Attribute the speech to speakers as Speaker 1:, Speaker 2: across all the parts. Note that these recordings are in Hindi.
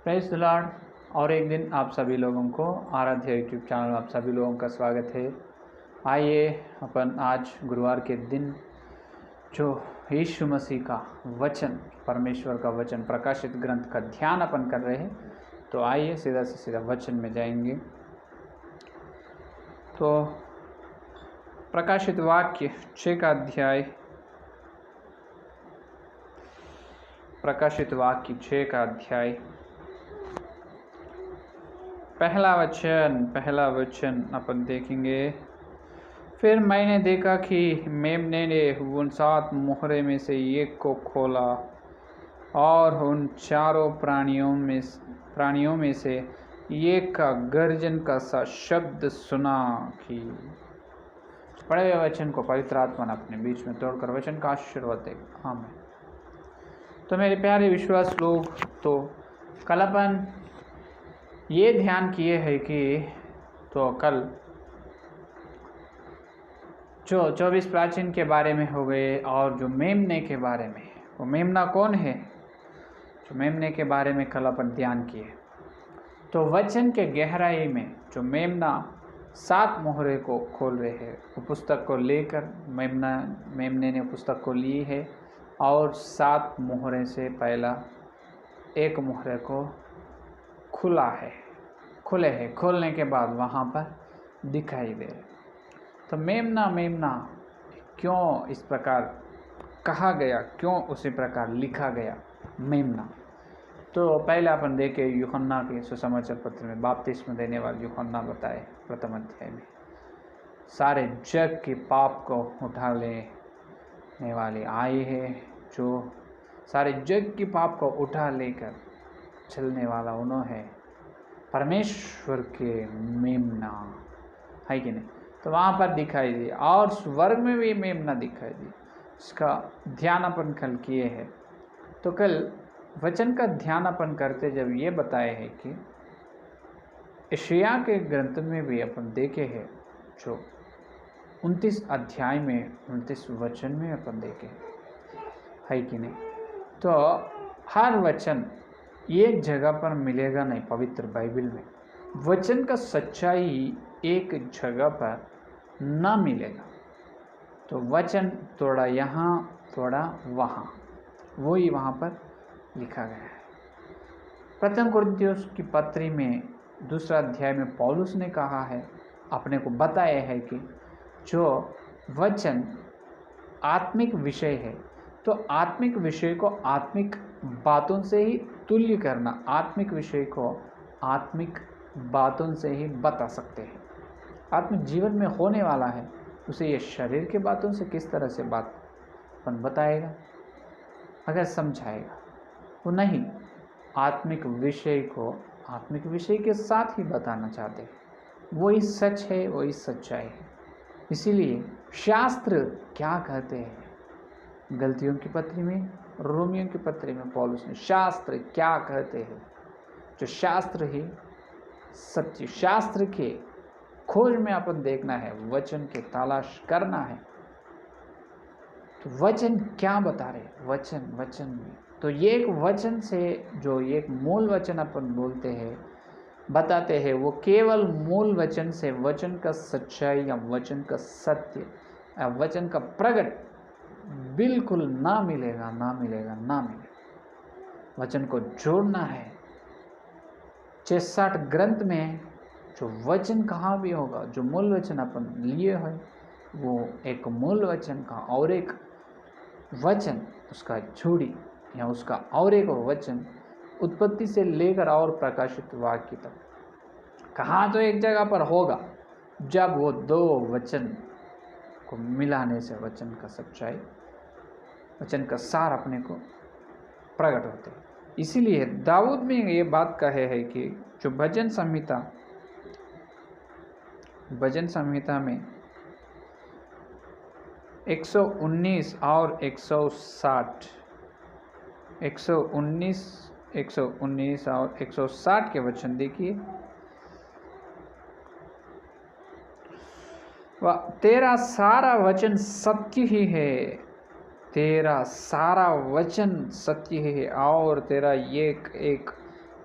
Speaker 1: Praise the Lord. और एक दिन आप सभी लोगों को आराध्य यूट्यूब चैनल में आप सभी लोगों का स्वागत है। आइए अपन आज गुरुवार के दिन जो यीशु मसीह का वचन, परमेश्वर का वचन, प्रकाशित ग्रंथ का ध्यान अपन कर रहे हैं। तो आइए सीधा से सीधा वचन में जाएंगे। तो प्रकाशित वाक्य 6 का अध्याय, प्रकाशित वाक्य 6 का अध्याय, पहला वचन अपन देखेंगे। फिर मैंने देखा कि मेमने ने उन 7 मोहरे में से एक को खोला और उन चारों प्राणियों में से एक का गर्जन का सा शब्द सुना कि पढ़े हुए वचन को पवित्र आत्मा ने अपने बीच में तोड़कर वचन का आशीर्वाद देगा। आमीन। तो मेरे प्यारे विश्वास लोग, तो कल अपन ये ध्यान किए है कि तो कल जो 24 प्राचीन के बारे में हो गए और जो मेमने के बारे में, वो मेमना कौन है, जो मेमने के बारे में कल अपन ध्यान किए। तो वचन के गहराई में जो मेमना 7 मोहरे को खोल रहे हैं, वो पुस्तक को लेकर मेमने ने पुस्तक को ली है और 7 मोहरे से पहला एक मोहरे को खुले हैं। खोलने के बाद वहाँ पर दिखाई दे। तो मेमना क्यों इस प्रकार कहा गया, क्यों उसी प्रकार लिखा गया मेमना। तो पहले अपन देखे यूहन्ना के सुसमाचार पत्र में बपतिस्मा देने वाले यूहन्ना बताए प्रथम अध्याय में, सारे जग के पाप को उठा लेने वाले आए हैं, जो सारे जग के पाप को उठा लेकर चलने वाला उन्होंने परमेश्वर के मेमना है कि नहीं। तो वहाँ पर दिखाई दी और स्वर्ग में भी मेमना दिखाई दी। इसका ध्यान अपन कल किए हैं। तो कल वचन का ध्यान अपन करते जब ये बताए हैं कि यशायाह के ग्रंथ में भी अपन देखे हैं, जो 29 अध्याय में 29 वचन में अपन देखे है कि नहीं। तो हर वचन एक जगह पर मिलेगा नहीं। पवित्र बाइबल में वचन का सच्चाई एक जगह पर ना मिलेगा। तो वचन थोड़ा यहाँ थोड़ा वहाँ, वही वहाँ पर लिखा गया है। प्रथम कुरिन्थियों की पत्री में 2 अध्याय में पौलुस ने कहा है, अपने को बताया है कि जो वचन आत्मिक विषय है, तो आत्मिक विषय को आत्मिक बातों से ही तुल्य करना, आत्मिक विषय को आत्मिक बातों से ही बता सकते हैं। आत्मिक जीवन में होने वाला है उसे ये शरीर के बातों से किस तरह से बात अपन बताएगा, अगर समझाएगा वो नहीं। आत्मिक विषय को आत्मिक विषय के साथ ही बताना चाहते हैं। वही सच है, वही सच्चाई है। इसीलिए शास्त्र क्या कहते हैं, गलतियों की पत्री में, रोमियों की पत्री में पौलुस ने शास्त्र क्या कहते हैं, जो शास्त्र ही सत्य, शास्त्र के खोज में अपन देखना है, वचन के तलाश करना है। तो वचन क्या बता रहे, वचन में तो एक वचन से जो एक मूल वचन अपन बोलते हैं, बताते हैं, वो केवल मूल वचन से वचन का सच्चाई या वचन का सत्य या वचन का प्रकट बिल्कुल ना मिलेगा। वचन को जोड़ना है। 66 ग्रंथ में जो वचन कहाँ भी होगा, जो मूल वचन अपन लिए हैं, वो एक मूल वचन का और एक वचन उसका जोड़ी या उसका और एक वचन उत्पत्ति से लेकर और प्रकाशित वाक्य तक कहाँ तो एक जगह पर होगा, जब वो 2 वचन को मिलाने से वचन का सच्चाई, वचन का सार अपने को प्रकट होते हैं। इसीलिए दाऊद में ये बात कहे है कि जो भजन संहिता में 119 और 160, 119 और 160 के वचन देखिए। तेरा सारा वचन सत्य ही है, तेरा सारा वचन सत्य है और तेरा एक एक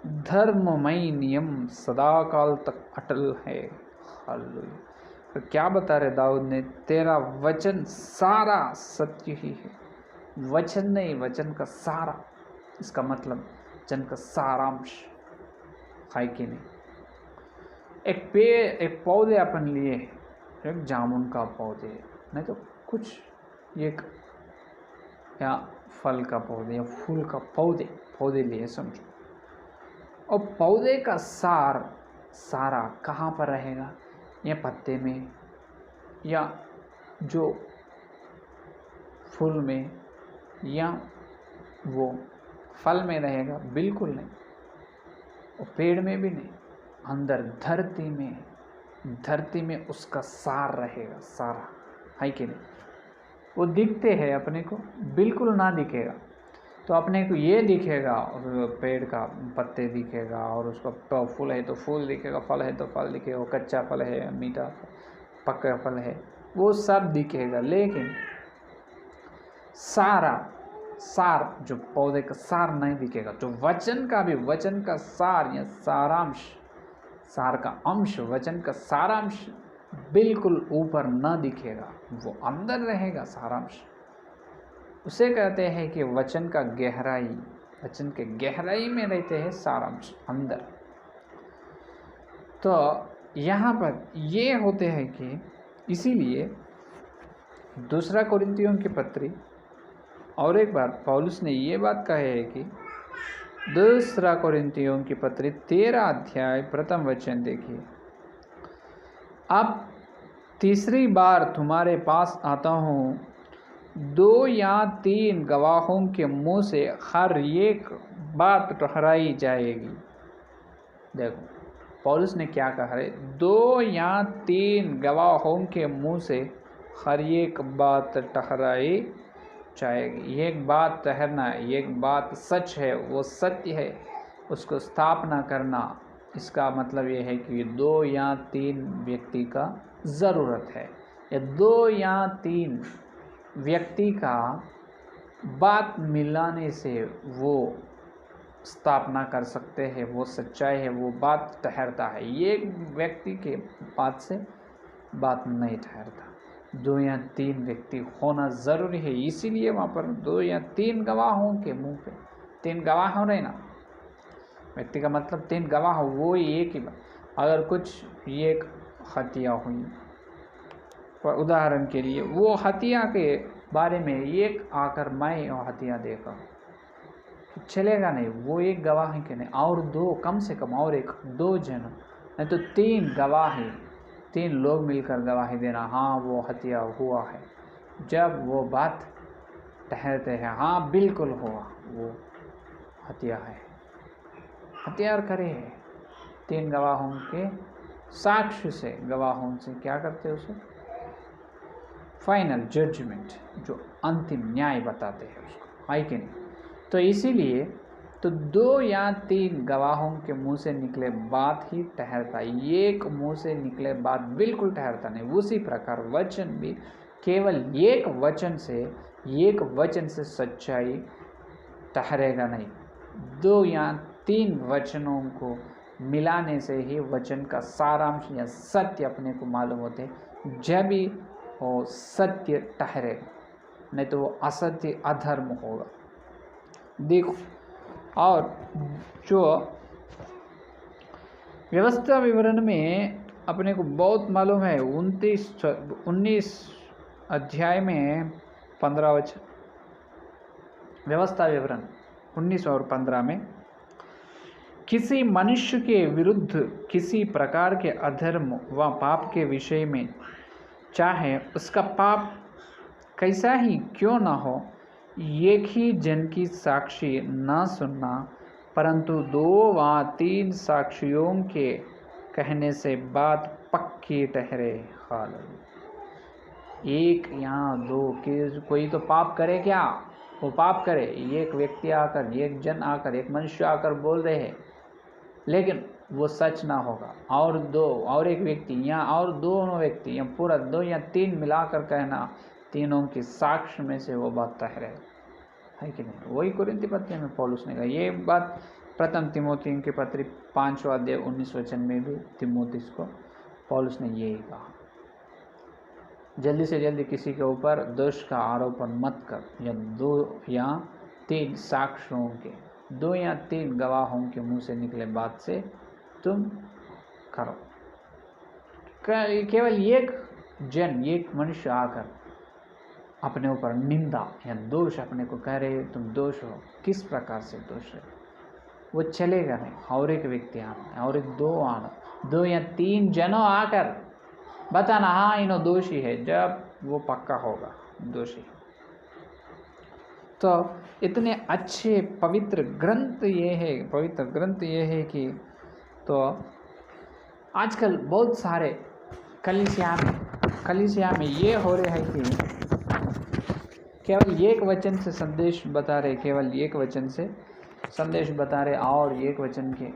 Speaker 1: धर्ममय नियम सदा काल तक अटल है। हालेलुया। तो क्या बता रहे दाऊद ने, तेरा वचन सारा सत्य ही है। वचन नहीं, वचन का सारा, इसका मतलब वचन का सारांश है कि नहीं। एक पेड़, एक पौधे अपन लिए, एक जामुन का पौधे, नहीं तो कुछ एक या फल का पौधे या फूल का पौधे लिए समझो। और पौधे का सारा कहाँ पर रहेगा, या पत्ते में, या जो फूल में, या वो फल में रहेगा? बिल्कुल नहीं। और पेड़ में भी नहीं, अंदर धरती में उसका सार रहेगा, सारा, है कि नहीं। वो दिखते हैं अपने को? बिल्कुल ना दिखेगा। तो अपने को ये दिखेगा, पेड़ का पत्ते दिखेगा, और उसका फूल है तो फूल दिखेगा, फल है तो फल दिखेगा, वो कच्चा फल है, मीठा पक्का फल है, वो सब दिखेगा। लेकिन सार जो पौधे का सार नहीं दिखेगा। तो वचन का भी, वचन का सार या सारांश, सार का अंश, वचन का सारांश बिल्कुल ऊपर न दिखेगा, वो अंदर रहेगा सारांश। उसे कहते हैं कि वचन का गहराई, वचन के गहराई में रहते हैं सारांश अंदर। तो यहाँ पर ये होते हैं कि इसीलिए दूसरा कोरिन्थियों की पत्री, और एक बार पौलुस ने ये बात कही है कि दूसरा कोरिन्थियों की पत्री 13 अध्याय प्रथम वचन देखिए, अब तीसरी बार तुम्हारे पास आता हूँ, 2 या 3 गवाहों के मुंह से हर एक बात ठहराई जाएगी। देखो पौलुस ने क्या कहा है, 2 या 3 गवाहों के मुंह से हर एक बात ठहराई जाएगी। एक बात ठहरना, एक बात सच है, वो सत्य है, उसको स्थापना करना, इसका मतलब ये है कि 2 या 3 व्यक्ति का ज़रूरत है, या 2 या 3 व्यक्ति का बात मिलाने से वो स्थापना कर सकते हैं, वो सच्चाई है, वो बात ठहरता है। एक व्यक्ति के बात से बात नहीं ठहरता, 2 या 3 व्यक्ति होना ज़रूरी है। इसीलिए वहाँ पर 2 या 3 गवाहों के मुंह पे, 3 गवाह हो रहे ना, व्यक्ति का मतलब 3 गवाह हो, वो एक ही बात। अगर कुछ एक हत्या हुई, पर उदाहरण के लिए वो हत्या के बारे में एक आकर मैं हत्या देखा, चलेगा नहीं, वो एक गवाह है कि नहीं, और 2 कम से कम, और 1-2 जन, नहीं तो 3 गवाह है, 3 लोग मिलकर गवाही देना, हाँ वो हत्या हुआ है। जब वो बात ठहरते हैं, हाँ बिल्कुल हुआ, वो हत्या है, हत्यार करे, 3 गवाहों के साक्ष्य से, गवाहों से क्या करते उसे फाइनल जजमेंट, जो अंतिम न्याय बताते हैं उसको, है कि नहीं। तो इसीलिए तो 2 या 3 गवाहों के मुंह से निकले बात ही ठहरता है, एक मुंह से निकले बात बिल्कुल ठहरता नहीं। उसी प्रकार वचन भी केवल एक वचन से सच्चाई ठहरेगा नहीं, 2 या 3 वचनों को मिलाने से ही वचन का सारांश या सत्य अपने को मालूम होते, जब भी वो सत्य ठहरेगा, नहीं तो वो असत्य, अधर्म होगा। देखो, और जो व्यवस्था विवरण में अपने को बहुत मालूम है, 19 अध्याय में 15 वचन, व्यवस्था विवरण 19 और 15 में, किसी मनुष्य के विरुद्ध किसी प्रकार के अधर्म व पाप के विषय में, चाहे उसका पाप कैसा ही क्यों ना हो, एक ही जन की साक्षी न सुनना, परंतु 2 व 3 साक्षियों के कहने से बात पक्की ठहरे। हालेलुया। 1 या 2 के कोई तो पाप करे, क्या वो पाप करे, एक व्यक्ति आकर, एक जन आकर, एक मनुष्य आकर बोल रहे हैं, लेकिन वो सच ना होगा, और 2 और 1 व्यक्ति या और दोनों व्यक्ति या पूरा 2 या 3 मिलाकर कहना, तीनों की साक्ष्य में से वो बात ठहरे, है कि नहीं। वही कोरिन्थी पत्री में पौलुस ने कहा, ये बात प्रथम तिमोथी के पत्री 5वां अध्याय 19 वचन में भी तिमोथियस को पौलुस ने यही कहा, जल्दी से जल्दी किसी के ऊपर दोष का आरोपण मत कर, या 2 या 3 साक्ष्यों के, 2 या 3 गवाहों के मुंह से निकले बात से तुम करो। केवल एक मनुष्य आकर अपने ऊपर निंदा या दोष अपने को कह रहे तुम दोष हो, किस प्रकार से दोष है, वो चलेगा नहीं। और एक व्यक्ति आना, और एक 2 या 3 जनों आकर बताना हाँ इन्हों दोषी है, जब वो पक्का होगा दोषी। तो इतने अच्छे पवित्र ग्रंथ ये है कि तो आजकल बहुत सारे कलीसिया में ये हो रहे हैं कि केवल एक वचन से संदेश बता रहे, और एक वचन के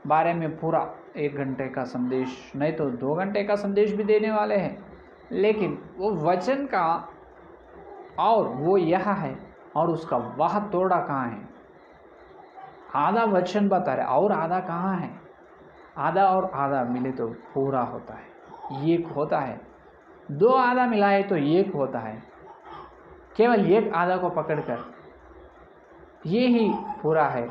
Speaker 1: बारे में पूरा 1 घंटे का संदेश, नहीं तो 2 घंटे का संदेश भी देने वाले हैं, लेकिन वो वचन का और वो यह है और उसका वह तोड़ा कहाँ है। आधा वचन बता रहे और आधा कहाँ है, आधा और आधा मिले तो पूरा होता है, एक होता है। 2 आधा मिलाए तो एक होता है। केवल एक आधा को पकड़कर ये ही पूरा है,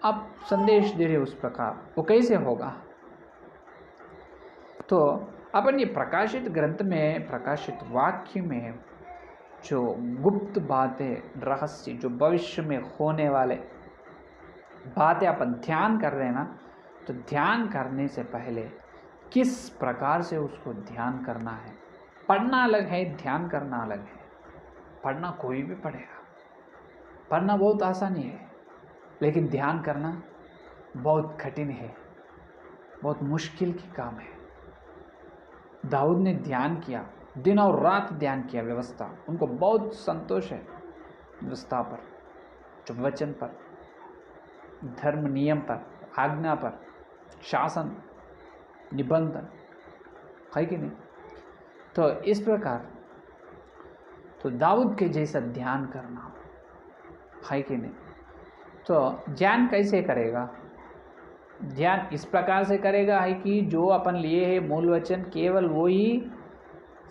Speaker 1: अब संदेश दे रहे उस प्रकार, वो कैसे होगा। तो अपन ये प्रकाशित ग्रंथ में, प्रकाशित वाक्य में जो गुप्त बातें, रहस्य, जो भविष्य में होने वाले बातें अपन ध्यान कर रहे हैं ना, तो ध्यान करने से पहले किस प्रकार से उसको ध्यान करना है। पढ़ना अलग है, ध्यान करना अलग है। पढ़ना कोई भी पढ़ेगा, पढ़ना बहुत आसानी है, लेकिन ध्यान करना बहुत कठिन है, बहुत मुश्किल की काम है। दाऊद ने ध्यान किया, दिन और रात ध्यान किया व्यवस्था, उनको बहुत संतोष है व्यवस्था पर, जो वचन पर, धर्म नियम पर, आज्ञा पर, शासन निबंधन है कि नहीं। तो इस प्रकार तो दाऊद के जैसा ध्यान करना है कि नहीं। तो ध्यान कैसे करेगा, ध्यान इस प्रकार से करेगा है कि जो अपन लिए है मूल वचन, केवल वो ही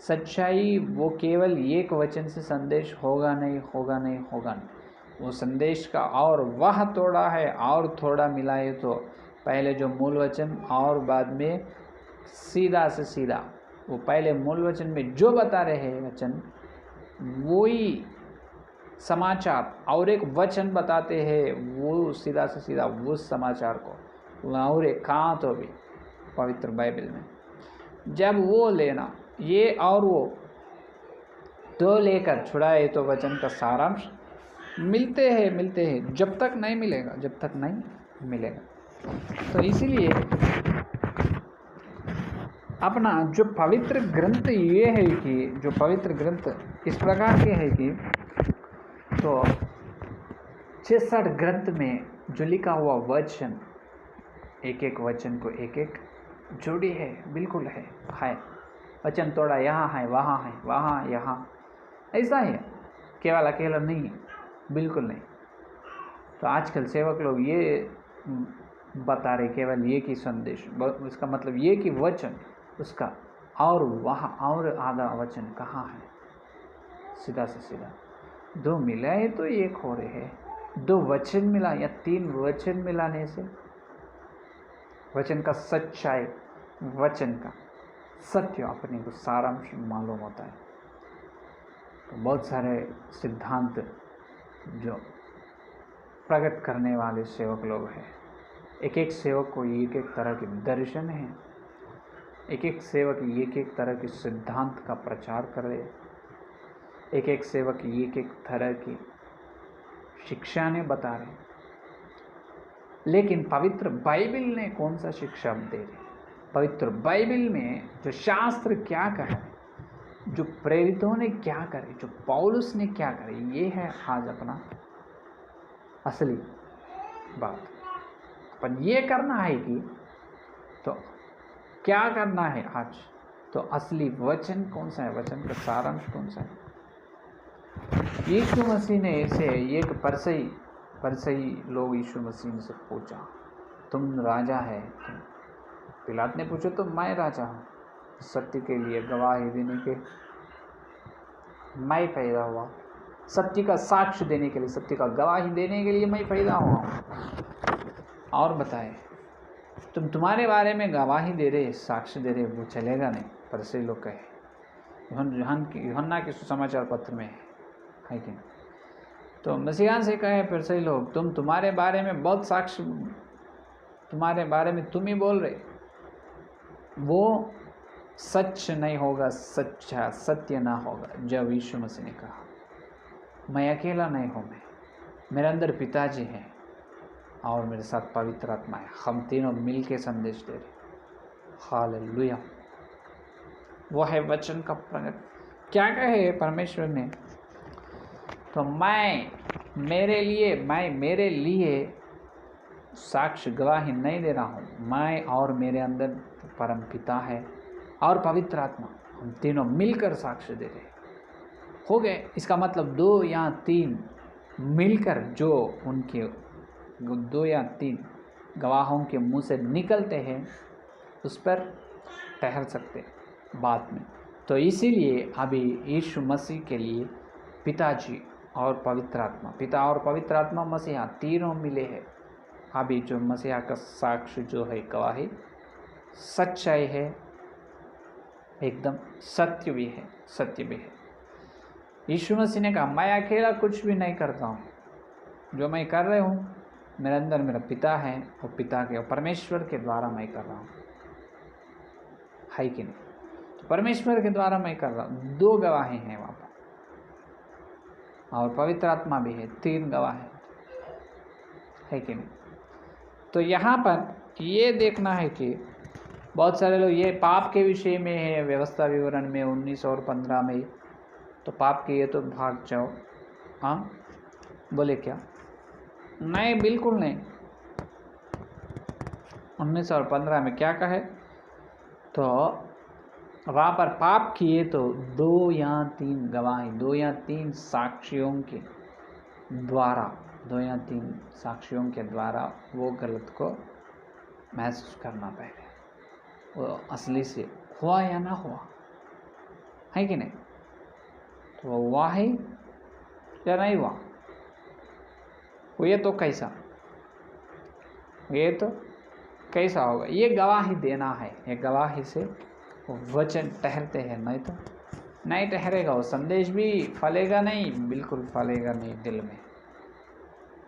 Speaker 1: सच्चाई, वो केवल एक वचन से संदेश होगा नहीं। वो संदेश का और वह तोड़ा है और थोड़ा मिलाए तो पहले जो मूल वचन और बाद में सीधा से सीधा, वो पहले मूल वचन में जो बता रहे हैं वचन, वही समाचार और एक वचन बताते हैं, वो सीधा से सीधा उस समाचार को और एक कहाँ तो भी पवित्र बाइबल में जब वो लेना, ये और वो दो लेकर छुड़ाए तो वचन का सारांश मिलते हैं जब तक नहीं मिलेगा। तो इसीलिए अपना जो पवित्र ग्रंथ ये है कि जो पवित्र ग्रंथ इस प्रकार के है कि तो 66 ग्रंथ में जो लिखा हुआ वचन, एक वचन को एक जोड़ी है, बिल्कुल है। वचन तोड़ा यहाँ है, वहाँ यहाँ, ऐसा है, केवल अकेला नहीं है, बिल्कुल नहीं। तो आजकल सेवक लोग ये बता रहे केवल एक ही संदेश, इसका मतलब ये कि वचन उसका और वहाँ और आधा वचन कहाँ है, सीधा से सीधा 2 मिलाए तो एक हो रहे हैं। 2 वचन मिला या 3 वचन मिलाने से वचन का सच्चाई, वचन का सत्य अपने को सारांश मालूम होता है। तो बहुत सारे सिद्धांत जो प्रकट करने वाले सेवक लोग हैं, एक सेवक को एक तरह के दर्शन है, एक सेवक एक तरह के सिद्धांत का प्रचार कर रहे, एक सेवक एक तरह की शिक्षा ने बता रहे। लेकिन पवित्र बाइबल ने कौन सा शिक्षा दे रही? पवित्र बाइबल में जो शास्त्र क्या कहा है, जो प्रेरितों ने क्या करे, जो पौलुस ने क्या करे, ये है आज अपना असली बात। अपन ये करना है कि तो क्या करना है आज, तो असली वचन कौन सा है, वचन का सारांश कौन सा है। यीशु मसीह ने इसे एक परसई फरीसी लोग यीशु मसीह से पूछा, तुम राजा है? पिलात ने पूछा, तो मैं राजा हूँ। सत्य के लिए गवाही देने के मैं पैदा हुआ, सत्य का साक्ष्य देने के लिए, सत्य का गवाही देने के लिए मैं पैदा हुआ हूँ। और बताए, तुम्हारे बारे में गवाही दे रहे, साक्ष्य दे रहे, वो चलेगा नहीं। फरीसी लोग कहे, यूहन्ना के सुसमाचार पत्र में है कि नहीं? तो मसीहान से कहे फरीसी लोग, तुम्हारे बारे में बहुत साक्ष्य, तुम्हारे बारे में तुम ही बोल रहे, वो सच नहीं होगा, सच्चा सत्य ना होगा। जब यीशु मसीह ने कहा, मैं अकेला नहीं हूँ, मेरे अंदर पिताजी हैं और मेरे साथ पवित्र आत्मा है, हम तीनों मिल के संदेश दे रहे। हालेलुया। वो है वचन का प्रगट। क्या कहे परमेश्वर ने? तो मैं मेरे लिए साक्ष्य गवाही नहीं दे रहा हूँ, मैं और मेरे अंदर परम पिता है और पवित्र आत्मा, हम तीनों मिलकर साक्ष्य दे रहे हो गए। इसका मतलब 2 या 3 मिलकर जो उनके 2 या 3 गवाहों के मुंह से निकलते हैं उस पर ठहर सकते बात में। तो इसीलिए अभी यीशु मसीह के लिए पिताजी और पवित्र आत्मा, पिता और पवित्र आत्मा मसीहा तीनों मिले हैं। अभी जो मसीहा का साक्ष्य जो है गवाही सच्चाई है, एकदम सत्य भी है, सत्य भी है। यीशु मसीह ने कहा, मैं अकेला कुछ भी नहीं करता हूँ, जो मैं कर रहा हूँ मेरे अंदर मेरा पिता है और पिता के और परमेश्वर के द्वारा मैं कर रहा हूँ, है कि नहीं? तो परमेश्वर के द्वारा मैं कर रहा हूँ। 2 गवाही हैं वहाँ पर और पवित्र आत्मा भी है, 3 गवाह है कि नहीं? तो यहाँ पर ये देखना है कि बहुत सारे लोग ये पाप के विषय में है, व्यवस्था विवरण में 19 और 15 में, तो पाप किए तो भाग जाओ। हाँ बोले क्या? नहीं, बिल्कुल नहीं। 19 और 15 में क्या कहे? तो वहाँ पर पाप किए तो 2 या 3 गवाही, 2 या 3 साक्षियों के द्वारा, 2 या 3 साक्षियों के द्वारा वो गलत को महसूस करना पड़ेगा, वो असली से हुआ या ना हुआ, है कि नहीं? तो वो हुआ है या नहीं हुआ, ये तो कैसा, ये तो कैसा होगा? ये गवाही देना है। ये गवाही से वचन ठहरते हैं, नहीं तो नहीं ठहरेगा। वो संदेश भी फलेगा नहीं, बिल्कुल फलेगा नहीं दिल में।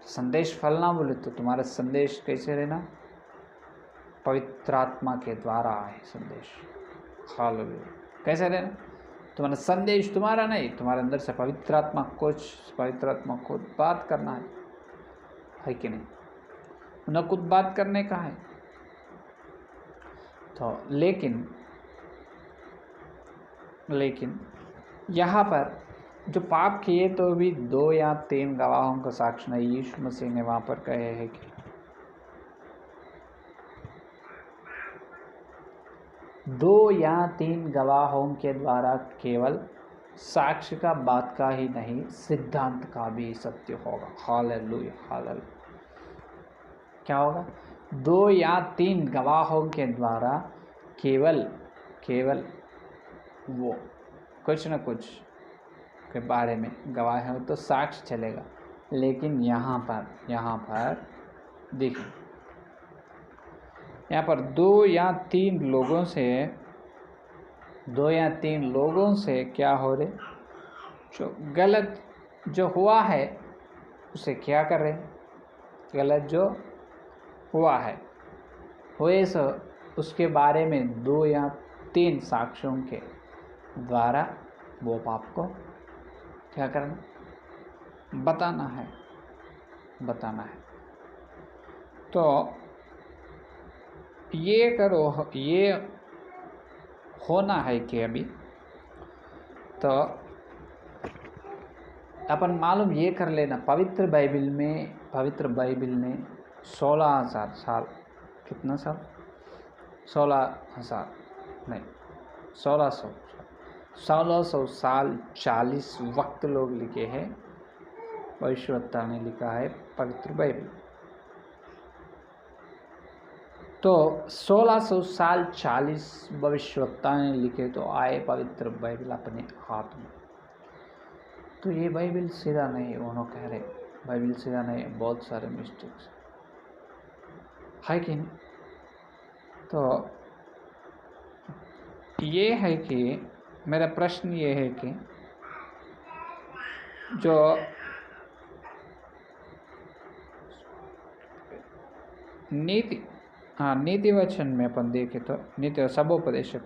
Speaker 1: संदेश फलना बोले तो तुम्हारा संदेश कैसे रहना? पवित्र आत्मा के द्वारा है संदेश। हालेलुया। कैसे रहना? तुम्हारा संदेश तुम्हारा नहीं, तुम्हारे अंदर से पवित्र आत्मा खुद बात करना है कि नहीं? उन्हें खुद बात करने का है। तो लेकिन यहाँ पर जो पाप किए तो भी 2 या 3 गवाहों का साक्ष्य नहीं। यीशु मसीह ने वहाँ पर कहे है कि 2 या 3 गवाहों के द्वारा केवल साक्ष्य का बात का ही नहीं, सिद्धांत का भी सत्य होगा। Hallelujah, hallelujah. क्या होगा? 2 या 3 गवाहों के द्वारा केवल वो कुछ न कुछ के बारे में गवाह हो तो साक्ष्य चलेगा। लेकिन यहाँ पर देखिए, यहाँ पर 2 या 3 लोगों से क्या हो रहे? जो गलत जो हुआ है उसे क्या कर रहे? गलत जो हुआ है हुए सो उसके बारे में 2 या 3 साक्ष्यों के द्वारा वो पाप को क्या करना? बताना है। तो ये करो, ये होना है कि अभी तो अपन मालूम ये कर लेना, पवित्र बाइबिल ने 16,000 साल, कितना साल? 16,000 नहीं, 1600 साल 40 वक्त लोग लिखे हैं भविष्यवक्ता ने लिखा है पवित्र बाइबल। तो 1600 साल 40 भविष्यवक्ता ने लिखे तो आए पवित्र बाइबल अपने हाथ में। तो ये बाइबल सीधा नहीं, उन्होंने कह रहे बाइबल सीधा नहीं, बहुत सारे मिस्टेक्स है कि नहीं। तो ये है कि मेरा प्रश्न ये है कि जो नीति वचन में अपन देखें तो नीति सबोपदेशक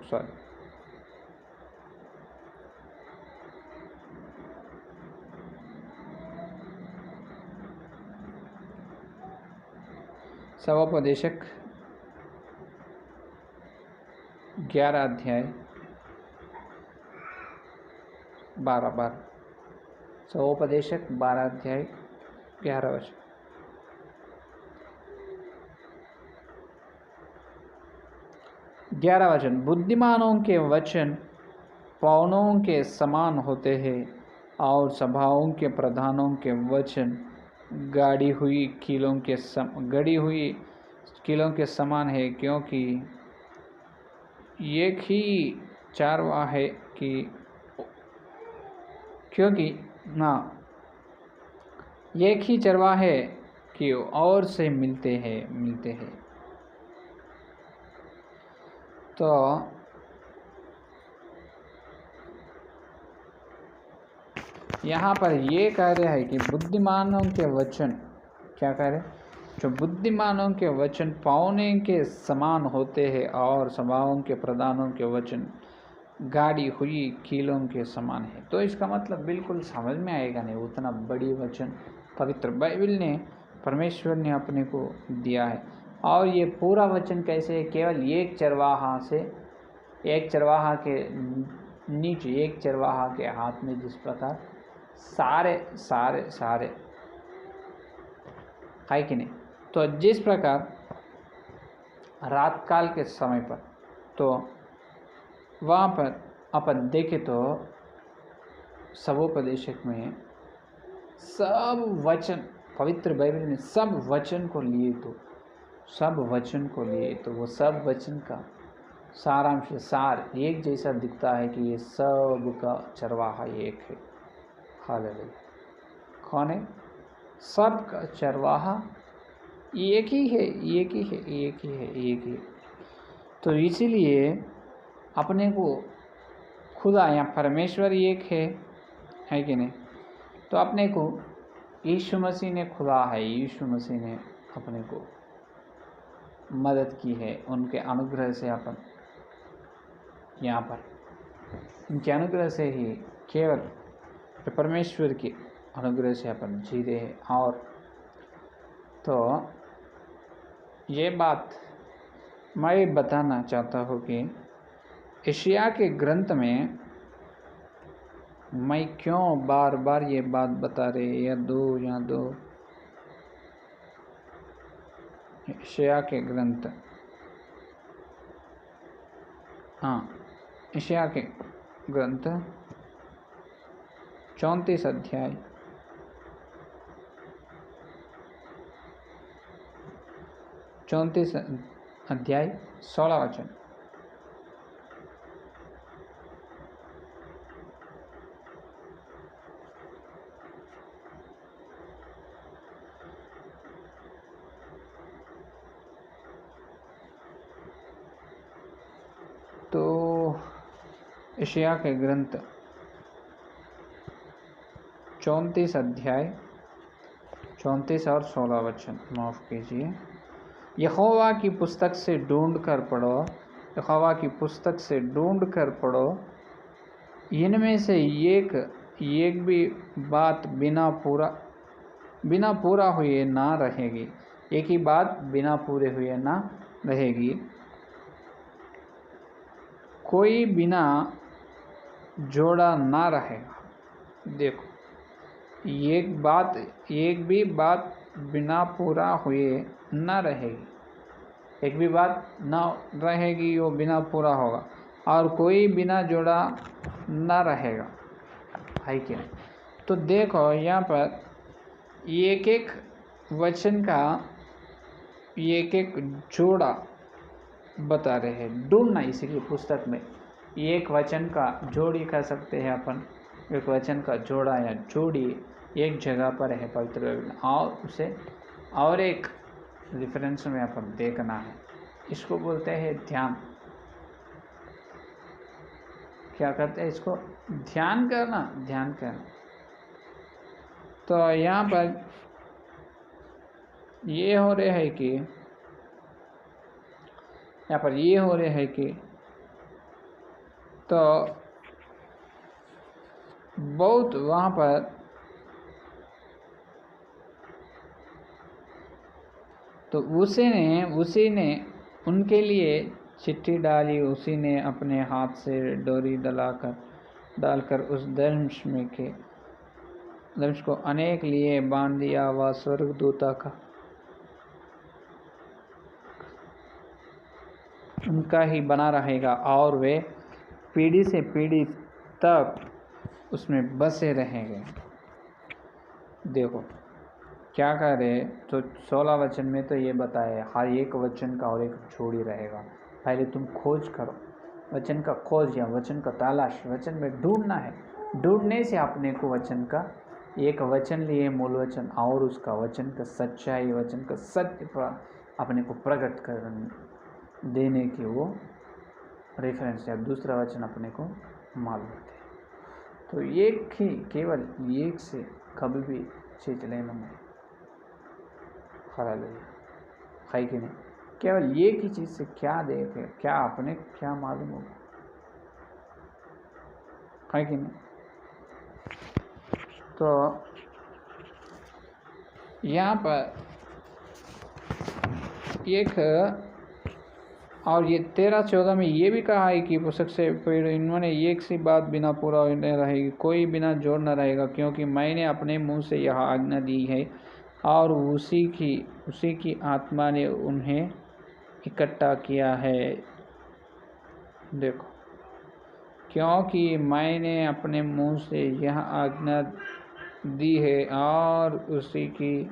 Speaker 1: सबोपदेशक 11 अध्याय 12 सबोपदेशक 12 अध्याय 11 वचन। 11 वचन, बुद्धिमानों के वचन पवनों के समान होते हैं और सभाओं के प्रधानों के वचन गड़ी हुई कीलों के समान है, क्योंकि एक ही चरवाहा है एक ही चरवाहे की ओर से मिलते हैं। तो यहाँ पर ये कह रहे हैं कि बुद्धिमानों के वचन क्या कह रहे, जो बुद्धिमानों के वचन पौने के समान होते हैं और सभाओं के प्रधानों के वचन गाड़ी हुई कीलों के समान है। तो इसका मतलब बिल्कुल समझ में आएगा नहीं, उतना बड़ी वचन पवित्र बाइबल ने परमेश्वर ने अपने को दिया है। और ये पूरा वचन कैसे है, केवल एक चरवाहा के नीचे एक चरवाहा के हाथ में जिस प्रकार सारे है कि नहीं। तो जिस प्रकार रात काल के समय पर तो वहाँ पर अपन देखें तो सबोपदेशक में सब वचन पवित्र बाइबल में सब वचन को लिए तो वो सब वचन का सारांश सार एक जैसा दिखता है कि ये सब का चरवाहा एक है। हालेलुया। कौन है? सब का चरवाहा एक ही है। तो इसीलिए अपने को खुदा या परमेश्वर एक है कि नहीं। तो अपने को यीशु मसीह ने खुदा है, यीशु मसीह ने अपने को मदद की है, उनके अनुग्रह से अपन यहाँ पर उनके अनुग्रह से ही केवल परमेश्वर के अनुग्रह से अपन जी रहे हैं। और तो ये बात मैं बताना चाहता हूँ कि यशायाह के ग्रंथ में मैं क्यों बार बार ये बात बता रहे या दो यशायाह के ग्रंथ यशायाह के ग्रंथ 34 अध्याय 16 वचन। तो यशायाह के ग्रंथ 34 अध्याय 34 और 16 वचन, माफ़ कीजिए। यहोवा की पुस्तक से ढूंढ कर पढ़ो, इनमें से एक भी बात बिना पूरा हुए ना रहेगी। एक ही बात बिना पूरे हुए ना रहेगी, कोई बिना जोड़ा ना रहेगा। देखो, एक भी बात बिना पूरा हुए ना रहेगी, एक भी बात ना रहेगी, वो बिना पूरा होगा, और कोई बिना जोड़ा ना रहेगा, है कि नहीं। तो देखो यहाँ पर एक एक वचन का एक एक जोड़ा बता रहे हैं, ढूंढना। इसीलिए पुस्तक में एक वचन का जोड़ी कह सकते हैं अपन, एक वचन का जोड़ा या जोड़ी एक जगह पर है पवित्र बाइबल, और उसे और एक रेफरेंस में अपन देखना है। इसको बोलते हैं ध्यान। क्या करते हैं इसको? ध्यान करना, ध्यान करना। तो यहाँ पर ये हो रहे है कि यहाँ पर ये हो रहे है कि तो बहुत वहाँ पर तो उसी ने उनके लिए चिट्ठी डाली, उसी ने अपने हाथ से डोरी डालकर उस दंश को अनेक लिए बांध दिया। वह स्वर्गदूता का उनका ही बना रहेगा और वे पीढ़ी से पीढ़ी तक उसमें बसे रहेंगे। देखो क्या करे, तो 16 वचन में तो ये बताया हर एक वचन का और एक जोड़ी रहेगा। पहले तुम खोज करो, वचन का खोज या वचन का तलाश, वचन में ढूंढना है। ढूंढने से अपने को वचन का एक वचन लिए मूल वचन और उसका वचन का सच्चाई, वचन का सत्य अपने को प्रकट कर देने की वो रेफरेंस या दूसरा वचन अपने को मालूम होते हैं। तो एक ही, केवल एक से कभी भी चीज लेना नहीं। हालेलुया, है कि नहीं? केवल एक ही चीज से क्या देखे, क्या अपने क्या मालूम होगा, है कि नहीं? तो यहाँ पर एक और ये 13-14 में ये भी कहा है कि पुस्तक से फिर इन्होंने एक सी बात बिना पूरा न रहेगी, कोई बिना जोड़ न रहेगा, क्योंकि मैंने अपने मुंह से यह आज्ञा दी है और उसी की आत्मा ने उन्हें इकट्ठा किया है। देखो, क्योंकि मैंने अपने मुंह से यह आज्ञा दी है और उसी की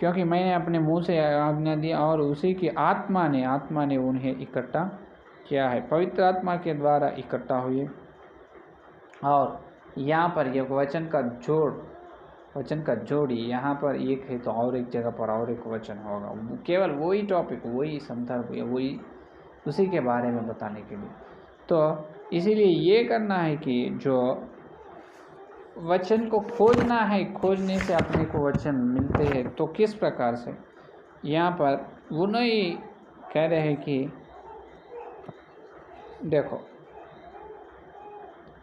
Speaker 1: क्योंकि मैंने अपने मुंह से आज्ञा दी और उसी की आत्मा ने उन्हें इकट्ठा किया है। पवित्र आत्मा के द्वारा इकट्ठा हुए। और यहाँ पर यह वचन का जोड़ी यहाँ पर एक है तो और एक जगह पर और एक वचन होगा, केवल वही टॉपिक, वही संदर्भ या वही उसी के बारे में बताने के लिए। तो इसीलिए ये करना है कि जो वचन को खोजना है, खोजने से अपने को वचन मिलते हैं। तो किस प्रकार से? यहाँ पर वो नहीं कह रहे हैं कि देखो,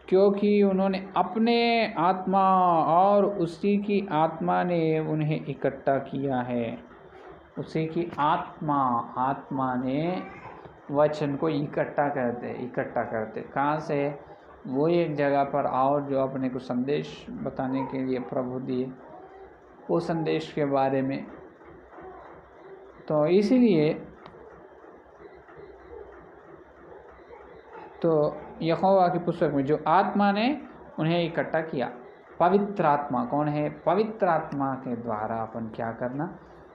Speaker 1: क्योंकि उन्होंने अपने आत्मा और उसी की आत्मा ने उन्हें इकट्ठा किया है। उसी की आत्मा ने वचन को इकट्ठा करते कहाँ से? वो एक जगह पर और जो अपने को संदेश बताने के लिए प्रभु दिए, वो संदेश के बारे में। तो इसीलिए तो यहोवा की पुस्तक में जो आत्मा ने उन्हें इकट्ठा किया, पवित्र आत्मा कौन है? पवित्र आत्मा के द्वारा अपन क्या करना?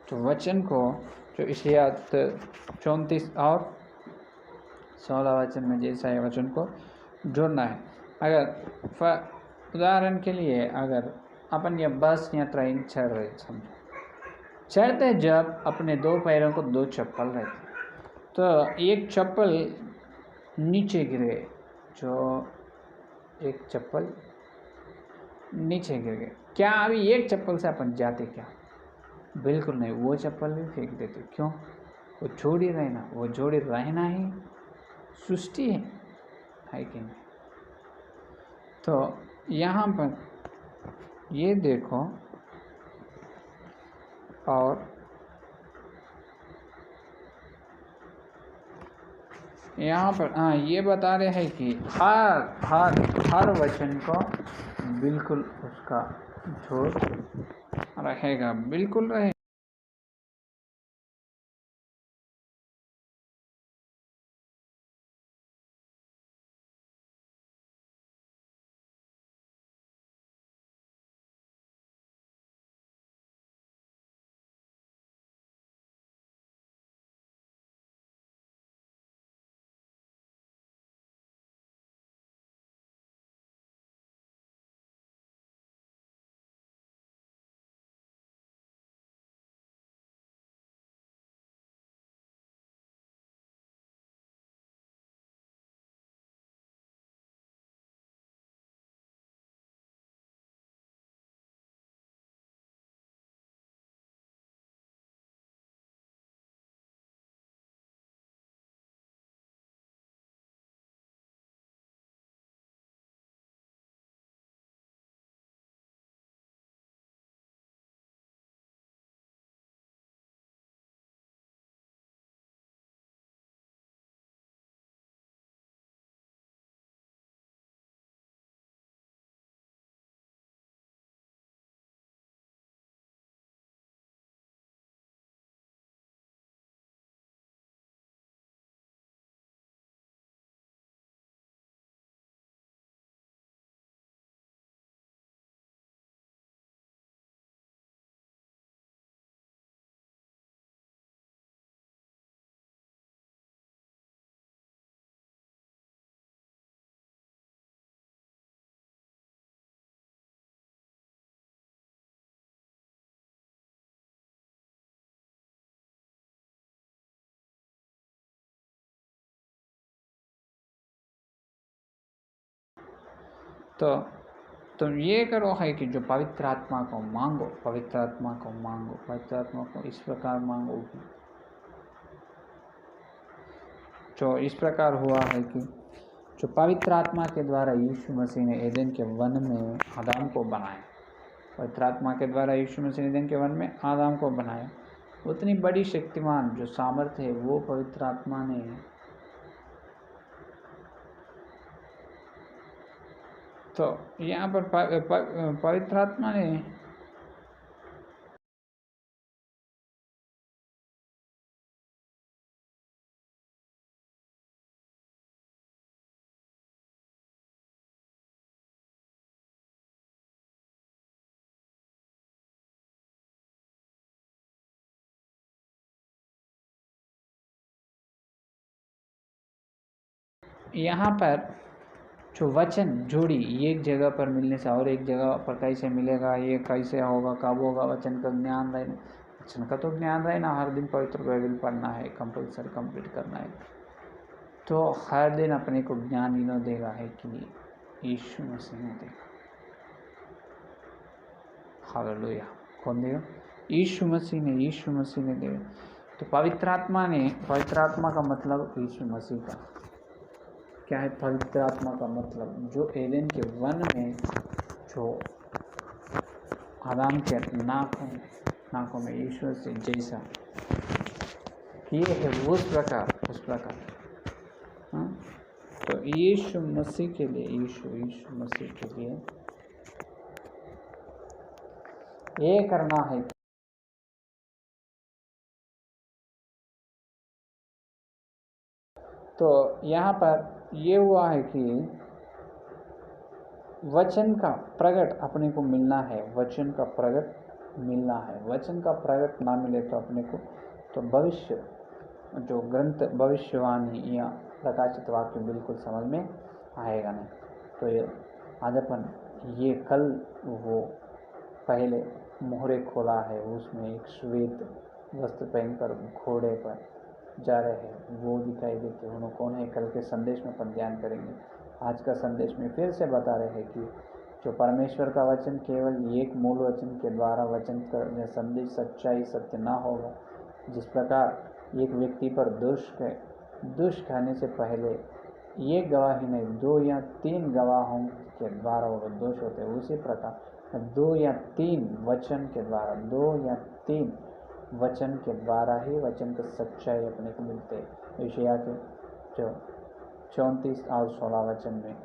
Speaker 1: तो वचन को, जो इशाया 34 और 16 वचन में जैसा है, वचन को जोड़ना है। अगर उदाहरण के लिए अगर अपन ये बस या ट्रेन चढ़ रहे, समझो चढ़ते जब अपने दो पैरों को दो चप्पल रहते, तो एक चप्पल नीचे गिर गए, जो एक चप्पल नीचे गिर गए, क्या अभी एक चप्पल से अपन जाते क्या? बिल्कुल नहीं, वो चप्पल भी फेंक देते। क्यों? वो जोड़ी रहना, वो जोड़ी रहना ही सृष्टि है कि नहीं? तो यहाँ पर ये देखो, और यहाँ पर ये बता रहे हैं कि हर वचन को बिल्कुल उसका जोड़ रहेगा, बिल्कुल रहेगा। तो तुम ये करो है कि जो पवित्र आत्मा को मांगो, पवित्र आत्मा को मांगो, पवित्र आत्मा को इस प्रकार मांगो कि जो इस प्रकार हुआ है कि जो पवित्र आत्मा के द्वारा यीशु मसीह ने एदेन के वन में आदम को बनाया, पवित्र आत्मा के द्वारा यीशु मसीह ने एदेन के वन में आदम को बनाया, उतनी बड़ी शक्तिमान जो सामर्थ्य है वो पवित्र आत्मा ने तो यहाँ पर पवित्र आत्मा ने यहाँ पर जो वचन जोड़ी एक जगह पर मिलने से और एक जगह पर कैसे मिलेगा, ये कैसे होगा, कब होगा, वचन का ज्ञान रहना, वचन का तो ज्ञान रहना, हर दिन पवित्र बाइबल पढ़ना है, कंपल्सरी कंप्लीट करना है, तो हर दिन अपने को ज्ञान इन्हों देगा है कि यीशु मसीह ने देगा। हालेलुया। कौन देगा? यीशु मसीह ने, यीशु मसीह ने देगा। तो पवित्र आत्मा ने, पवित्र आत्मा का मतलब यीशु मसीह का क्या है? पवित्र आत्मा का मतलब जो एदेन के वन में जो आदम के नाकों में ईश्वर से जैसा किए है उस प्रकार हाँ? तो यीशु मसीह के लिए, यीशु मसीह के लिए ये करना है। तो यहाँ पर ये हुआ है कि वचन का प्रगट अपने को मिलना है, वचन का प्रगट मिलना है। वचन का प्रगट ना मिले तो अपने को तो भविष्य जो ग्रंथ भविष्यवाणी या प्रकाशित वाक्य बिल्कुल समझ में आएगा नहीं। तो ये आज अपन ये कल वो पहले मोहरे खोला है, उसमें एक श्वेत वस्त्र पहनकर घोड़े पर जा रहे हैं, वो दिखाई देते हैं। उन्होंने कौन है? कल के संदेश में अपन ध्यान करेंगे। आज का संदेश में फिर से बता रहे हैं कि जो परमेश्वर का वचन केवल एक मूल वचन के द्वारा वचन का संदेश सच्चाई सत्य ना होगा। जिस प्रकार एक व्यक्ति पर दोष कहने से पहले एक गवाही नहीं, 2 या 3 गवाहों के द्वारा वो दोष होते हैं, उसी प्रकार 2 या 3 वचन के द्वारा, 2 या 3 वचन के द्वारा ही वचन का सच्चाई अपने को मिलते हैं। यशायाह के जो 34 और 16 वचन में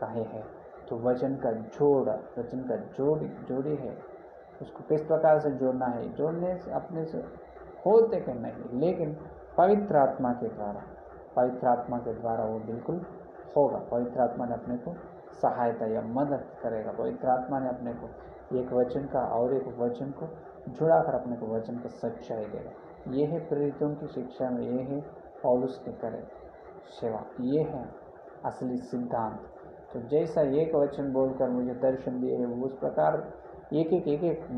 Speaker 1: कहे है। तो वचन का जोड़ी है, उसको किस प्रकार से जोड़ना है? जोड़ने से अपने से होते कि नहीं, लेकिन पवित्र आत्मा के द्वारा वो बिल्कुल होगा। पवित्र आत्मा ने अपने को सहायता या मदद करेगा। पवित्र आत्मा ने अपने को एक वचन का और एक वचन को जुड़ाकर अपने को वचन का सच्चाई देगा। ये है प्रेरितों की शिक्षा में, ये है पौलुस के करे सेवा, ये है असली सिद्धांत। तो जैसा एक वचन बोलकर मुझे दर्शन दिए है, उस प्रकार एक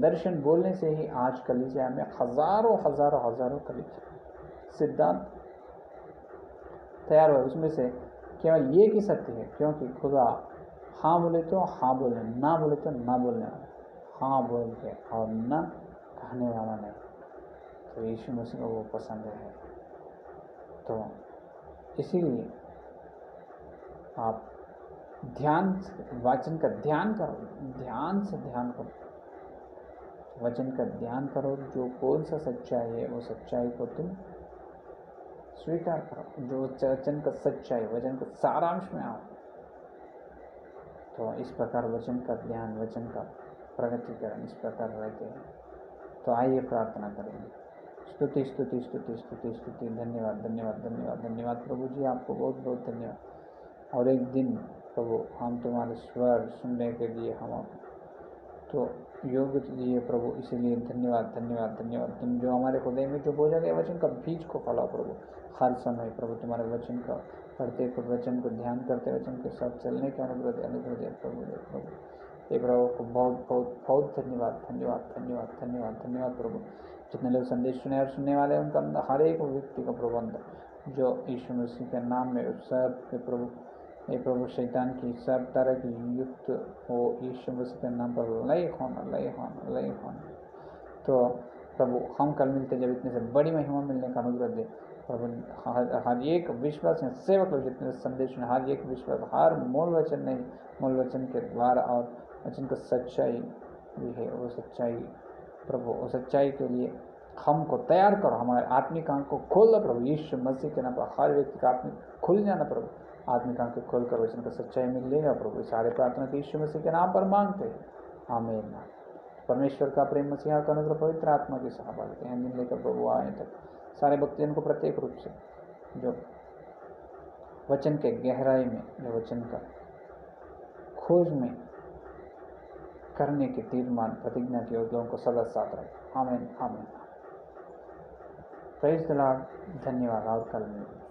Speaker 1: दर्शन बोलने से ही आज कलीसिया में हजारों कलीसिया सिद्धांत तैयार हुआ। उसमें से केवल एक ही सत्य है, क्योंकि खुदा हाँ बोले तो हाँ बोलने, ना बोले तो ना बोलने वाला, हाँ बोल के और ना कहने वाला नहीं। तो यीशु मसीह को वो पसंद है। तो इसीलिए आप वचन का ध्यान करो, ध्यान से ध्यान करो, वचन का ध्यान करो। जो कौन सा सच्चाई है वो सच्चाई को तुम स्वीकार करो। जो वचन का सच्चाई, वचन का सारांश में आओ। तो इस प्रकार वचन का ध्यान, वचन का प्रगतिकरण इस प्रकार रहते हैं। तो आइए प्रार्थना करेंगे। स्तुति स्तुति स्तुति स्तुति स्तुति, धन्यवाद धन्यवाद धन्यवाद धन्यवाद प्रभु जी, आपको बहुत बहुत धन्यवाद। और एक दिन प्रभु हम तुम्हारे स्वर सुनने के लिए हम तो योग्य दिए प्रभु, इसीलिए धन्यवाद धन्यवाद धन्यवाद। तुम जो हमारे हृदय में जो बोझा गया वचन का बीज को फैलाओ प्रभु। हर समय प्रभु तुम्हारे वचन का पढ़ते वचन को ध्यान करते वचन के साथ चलने का अनुग्रह दे प्रभु। ये प्रभु को बहुत बहुत बहुत धन्यवाद धन्यवाद धन्यवाद धन्यवाद धन्यवाद प्रभु। जितने लोग संदेश सुने और सुनने वाले हैं उनका हर एक व्यक्ति का प्रबंध जो यीशु मसीह के नाम में उत्साह प्रभु ये प्रभु शैतान की सब तरह की युक्त हो यीशु मसीह के नाम पर लय होना। तो प्रभु हम कल मिलते जब इतने से बड़ी महिमा मिलने का अनुग्रह दे प्रभु। हर एक विश्वास में सेवक लोग जितने संदेश में हर एक विश्वास, हर मूल वचन नहीं, मूल वचन के द्वारा और वचन का सच्चाई भी है, वो सच्चाई प्रभु, वो सच्चाई के लिए हमको तैयार करो, हमारे आत्मिक आंख को खोल दो प्रभु यीशु मसीह के नाम पर। हर व्यक्ति का आत्मिक खुल जाना प्रभु, आत्मिक आंख को खोल कर वचन का सच्चाई मिल लेगा प्रभु। सारे प्रार्थना के यीशु मसीह के नाम पर मांगते हैं, आमीन। परमेश्वर का प्रेम, मसीहा का अनुग्रह, पवित्र आत्मा की सहभागिता हैं दिन लेकर प्रभु आए तक सारे भक्तजन को प्रत्येक रूप से जो वचन के गहराई में, जो वचन का खोज में करने के तीर्मान प्रतिज्ञा की ओर लोगों को सदा साथ रहे। आमीन आमीन। Praise the Lord. धन्यवाद और कल मिलेंगे।